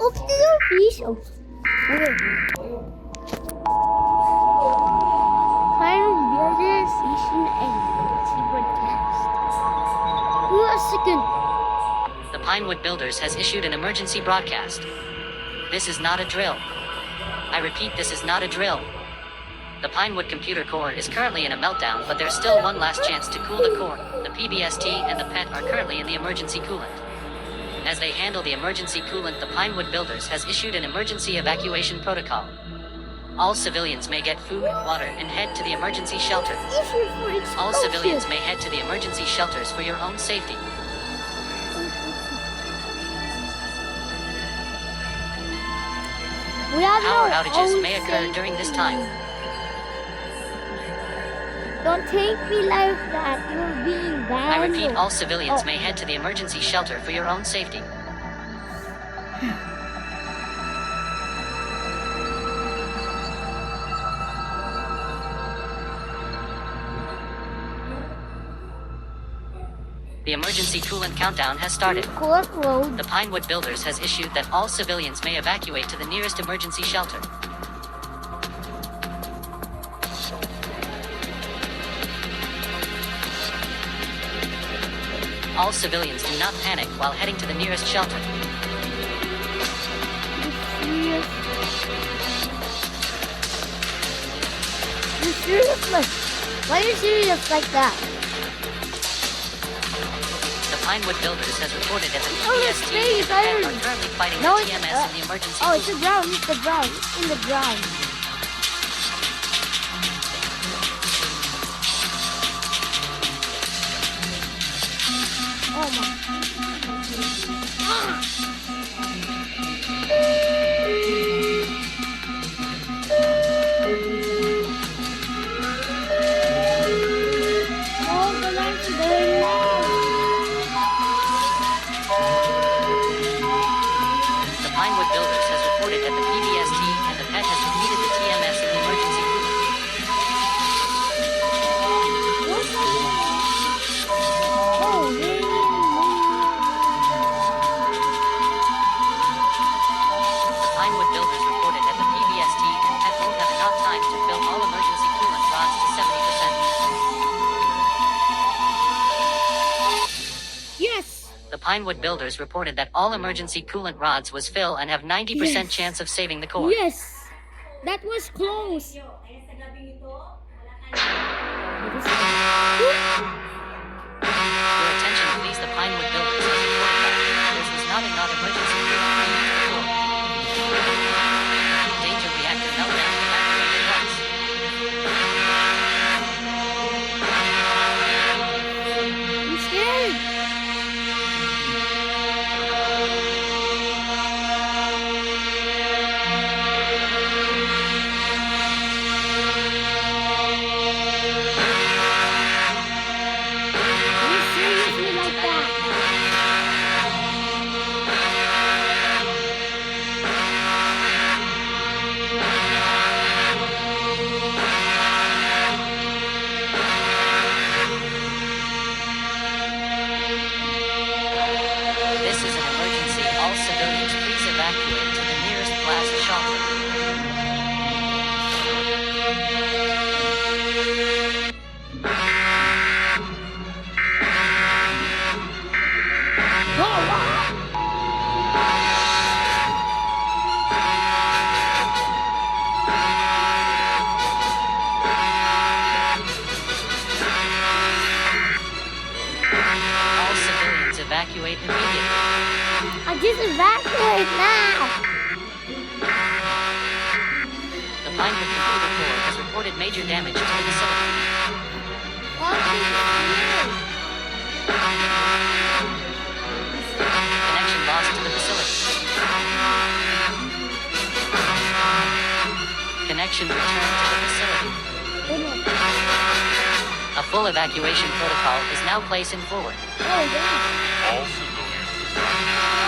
Of the fish. Oh. Okay. Final builders station and emergency broadcast. Who a second? The Pinewood Builders has issued an emergency broadcast. This is not a drill. I repeat, this is not a drill. The Pinewood computer core is currently in a meltdown, but there's still one last chance to cool the core. The PBST and the PET are currently in the emergency coolant. As they handle the emergency coolant, the Pinewood Builders has issued an emergency evacuation protocol. All civilians may get food, water, and head to the emergency shelter. All civilians may head to the emergency shelters for your own safety. Power outages may occur during this time. Don't take me like that. You're being bad. I repeat, all civilians may head to the emergency shelter for your own safety. The emergency coolant countdown has started. The Pinewood Builders has issued that all civilians may evacuate to the nearest emergency shelter. All civilians do not panic while heading to the nearest shelter. You're serious? Why are you serious like that? The Pinewood Builders has reported that the Oh, PBST it's and are currently fighting No, the it's- TMS in the emergency Oh, it's the coolant. ground. It's the ground. It's in the ground. Oh my. Oh, the lights are going loud. The Pinewood Builders has reported that the PBST and the PET has defeated the TMS in the emergency coolant. Oh, man. The Pinewood Builders reported that the PBST and PET won't have enough time to fill all emergency coolant rods to 70%. Yes. The Pinewood Builders reported that all emergency coolant rods was fill and have 90% Yes. chance of saving the core. Yes. That was close. Your attention please, the Pinewood Builders has reported that this is not enough emergency coolant to reach the core. Danger reactor meltdown evacuated once. I'm scared. Are you seriously like that? This is an emergency. All civilians please evacuate to the nearest blast shelter. All civilians evacuate immediately. I just evacuate now. The Pinewood computer core has reported major damage to the facility. Connection lost to the facility. Connection returned to the facility. A full evacuation protocol is now placing forward. Oh, yeah. All civilians.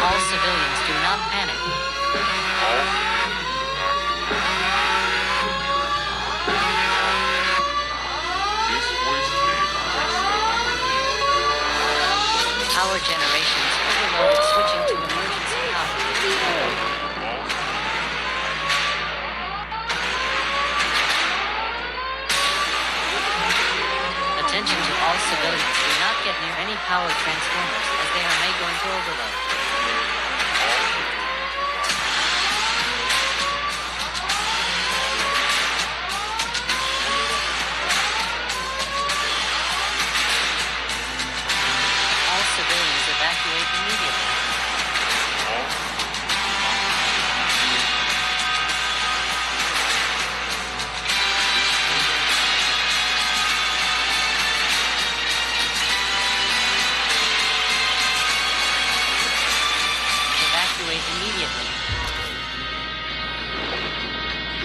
All civilians do not panic. All civilians evacuate. This power generations overloaded, switching to emergency power. Attention to all civilians, do not get near any power transformers as they may go into overload. All civilians evacuate immediately. Evacuate immediately.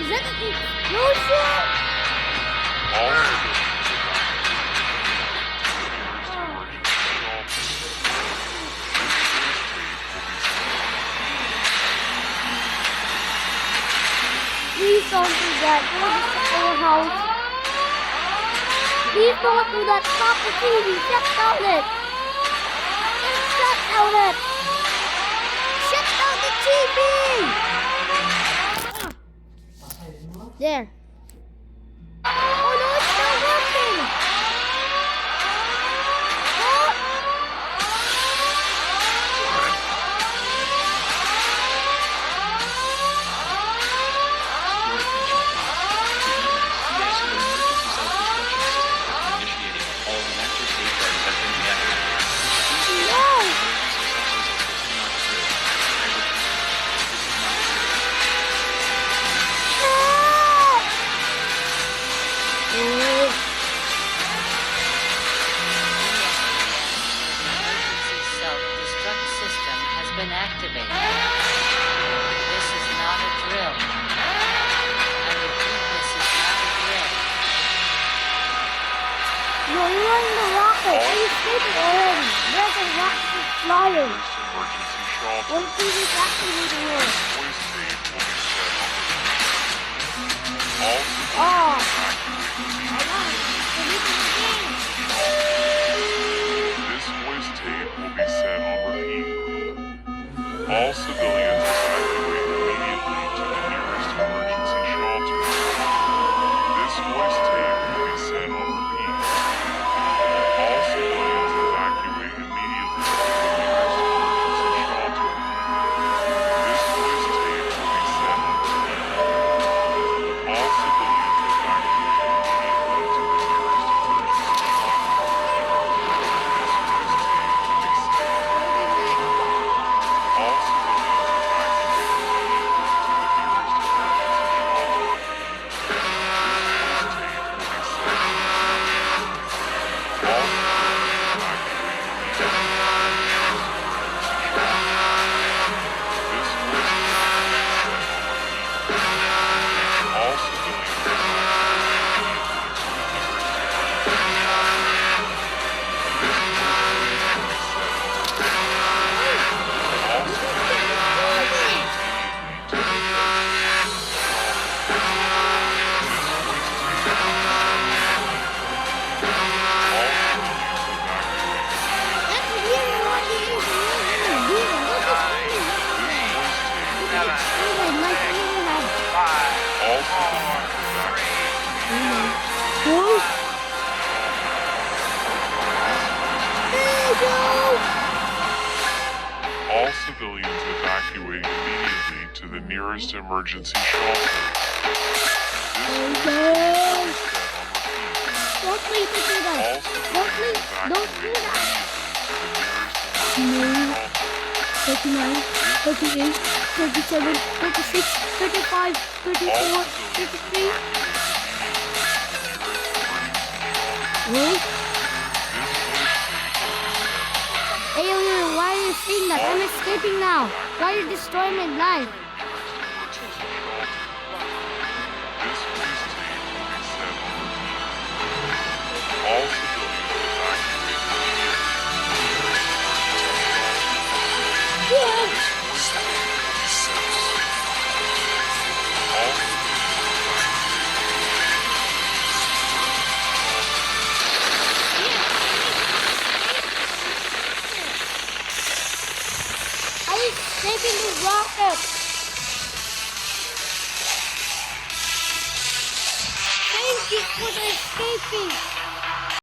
Is that an explosion? Please don't do that. Don't destroy our house. Please don't do that. Stop the TV. Shut down it. Shut down it. Shut down the TV. There. Oh no, it's still working. Oh. Emergency self-destruct system has been activated. This is not a drill. I repeat, this is not a drill. You're running the rocket. Are you stupid already? There's a rocket flying. Emergency shelter. One TV's activating it. Voice tape will be set on repeat. All Oh. This voice tape will be set on repeat. All civilians evacuate immediately to the nearest emergency shelter. This voice tape will be set on repeat. All civilians evacuate immediately to the nearest emergency shelter. This voice tape will be set on repeat. All civilians evacuate immediately to the nearest emergency All civilians evacuate immediately to the nearest emergency shelter. Don't please do that. All Don't civilians please. Don't do evacuate that. immediately to the nearest emergency 39, 38, 37, 36, 35, 34, 33. Hey, Alien, why are you saying that? I'm escaping now. Why are you destroying my life? This voice tape will be set on repeat. All civilians evacuate immediately. Yeah. This voice tape will be set on repeat. All civilians evacuate escaping the rocket. Thank you for the escaping.